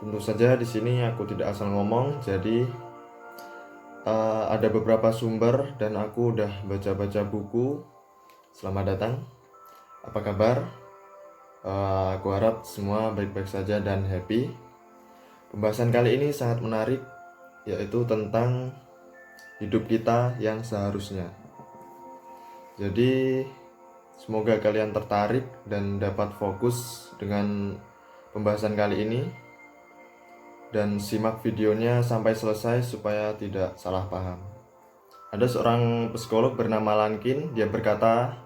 Tentu saja di sini aku tidak asal ngomong, jadi ada beberapa sumber dan aku udah baca-baca buku. Selamat datang. Apa kabar? Aku harap semua baik-baik saja dan happy. Pembahasan kali ini sangat menarik, yaitu tentang hidup kita yang seharusnya. Jadi semoga kalian tertarik dan dapat fokus dengan pembahasan kali ini, dan simak videonya sampai selesai supaya tidak salah paham. Ada seorang psikolog bernama Lankin, dia berkata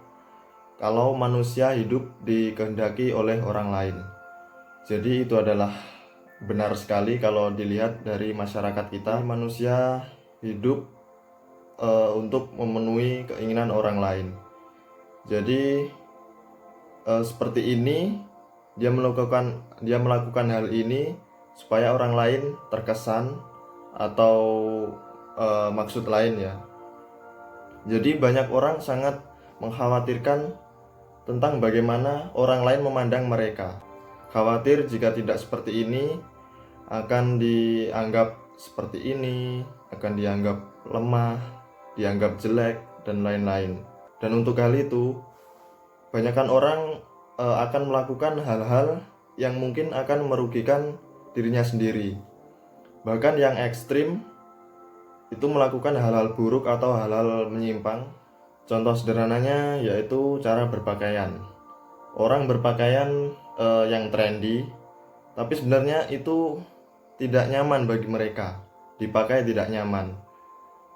kalau manusia hidup dikehendaki oleh orang lain. Jadi itu adalah benar sekali kalau dilihat dari masyarakat kita. Manusia hidup untuk memenuhi keinginan orang lain. Jadi seperti ini dia melakukan hal ini supaya orang lain terkesan atau maksud lain ya. Jadi banyak orang sangat mengkhawatirkan tentang bagaimana orang lain memandang mereka. Khawatir jika tidak seperti ini akan dianggap seperti ini, akan dianggap lemah, dianggap jelek dan lain-lain. Dan untuk hal itu, banyakkan orang akan melakukan hal-hal yang mungkin akan merugikan dirinya sendiri. Bahkan yang ekstrim itu melakukan hal-hal buruk atau hal-hal menyimpang. Contoh sederhananya yaitu cara berpakaian. Orang berpakaian yang trendy, tapi sebenarnya itu tidak nyaman bagi mereka. Dipakai tidak nyaman,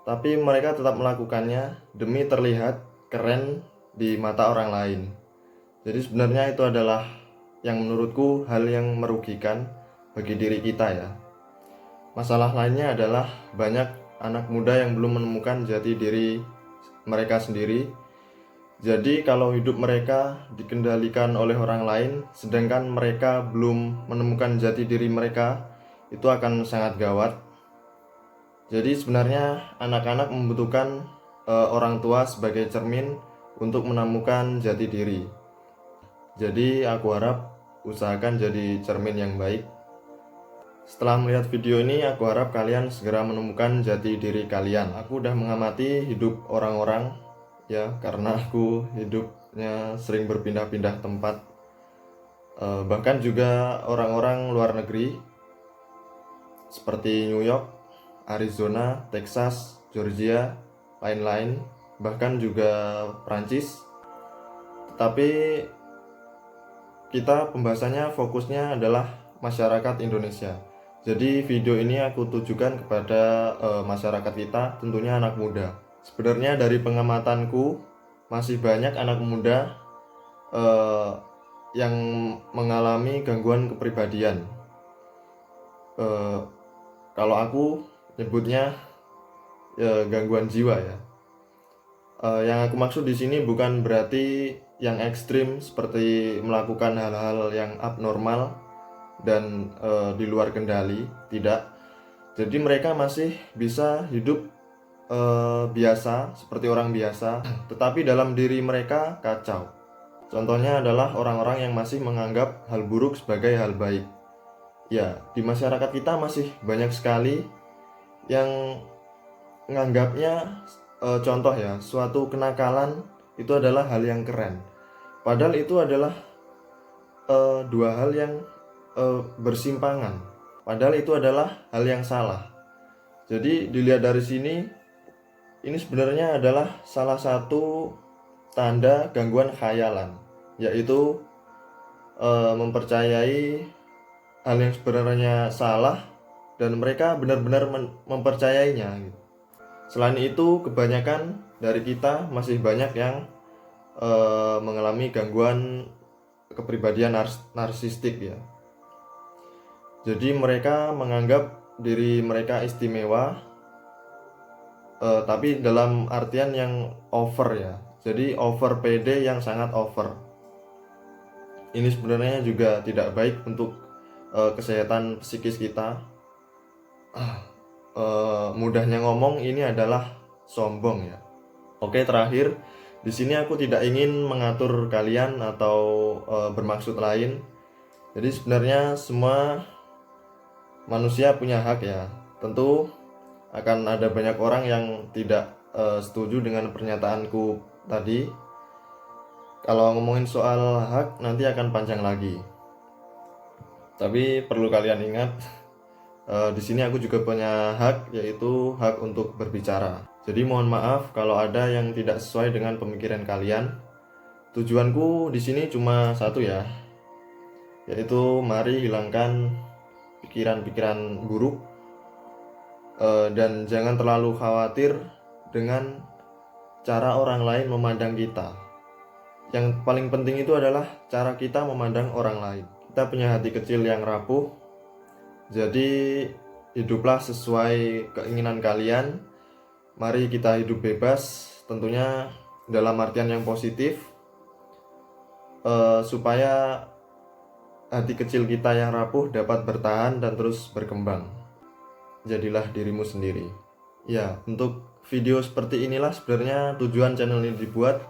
tapi mereka tetap melakukannya demi terlihat keren di mata orang lain. Jadi sebenarnya itu adalah yang menurutku hal yang merugikan bagi diri kita ya. Masalah lainnya adalah banyak anak muda yang belum menemukan jati diri mereka sendiri. Jadi kalau hidup mereka dikendalikan oleh orang lain, sedangkan mereka belum menemukan jati diri mereka, itu akan sangat gawat. Jadi sebenarnya anak-anak membutuhkan orang tua sebagai cermin untuk menemukan jati diri. Jadi aku harap usahakan jadi cermin yang baik. Setelah melihat video ini, aku harap kalian segera menemukan jati diri kalian. Aku udah mengamati hidup orang-orang ya, karena aku hidupnya sering berpindah-pindah tempat. Bahkan juga orang-orang luar negeri seperti New York, Arizona, Texas, Georgia, lain-lain, bahkan juga Prancis. Tetapi kita pembahasannya fokusnya adalah masyarakat Indonesia. Jadi video ini aku tujukan kepada masyarakat kita, tentunya anak muda. Sebenarnya dari pengamatanku masih banyak anak muda yang mengalami gangguan kepribadian. Kalau aku nyebutnya gangguan jiwa ya. Yang aku maksud di sini bukan berarti yang ekstrim seperti melakukan hal-hal yang abnormal dan di luar kendali, tidak. Jadi mereka masih bisa hidup biasa seperti orang biasa, tetapi dalam diri mereka kacau. Contohnya adalah orang-orang yang masih menganggap hal buruk sebagai hal baik. Ya, di masyarakat kita masih banyak sekali yang menganggapnya contoh ya, suatu kenakalan itu adalah hal yang keren. Padahal itu adalah dua hal yang bersimpangan. Padahal itu adalah hal yang salah. Jadi dilihat dari sini, ini sebenarnya adalah salah satu tanda gangguan khayalan, yaitu mempercayai hal yang sebenarnya salah dan mereka benar-benar mempercayainya gitu. Selain itu, kebanyakan dari kita masih banyak yang mengalami gangguan kepribadian narsistik ya. Jadi mereka menganggap diri mereka istimewa, tapi dalam artian yang over ya. Jadi over PD yang sangat over. Ini sebenarnya juga tidak baik untuk kesehatan psikis kita. Mudahnya ngomong ini adalah sombong ya. Oke, terakhir di sini aku tidak ingin mengatur kalian atau bermaksud lain. Jadi sebenarnya semua manusia punya hak ya. Tentu akan ada banyak orang yang tidak setuju dengan pernyataanku tadi. Kalau ngomongin soal hak nanti akan panjang lagi. Tapi perlu kalian ingat, di sini aku juga punya hak, yaitu hak untuk berbicara. Jadi mohon maaf kalau ada yang tidak sesuai dengan pemikiran kalian. Tujuanku di sini cuma satu ya, yaitu mari hilangkan pikiran-pikiran buruk, dan jangan terlalu khawatir dengan cara orang lain memandang kita. Yang paling penting itu adalah cara kita memandang orang lain. Kita punya hati kecil yang rapuh, jadi hiduplah sesuai keinginan kalian. Mari kita hidup bebas, tentunya dalam artian yang positif, supaya hati kecil kita yang rapuh dapat bertahan dan terus berkembang. Jadilah dirimu sendiri. Ya, untuk video seperti inilah sebenarnya tujuan channel ini dibuat.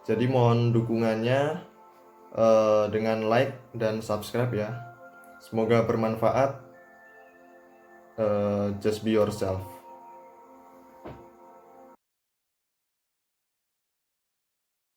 Jadi mohon dukungannya dengan like dan subscribe ya. Semoga bermanfaat. Just be yourself.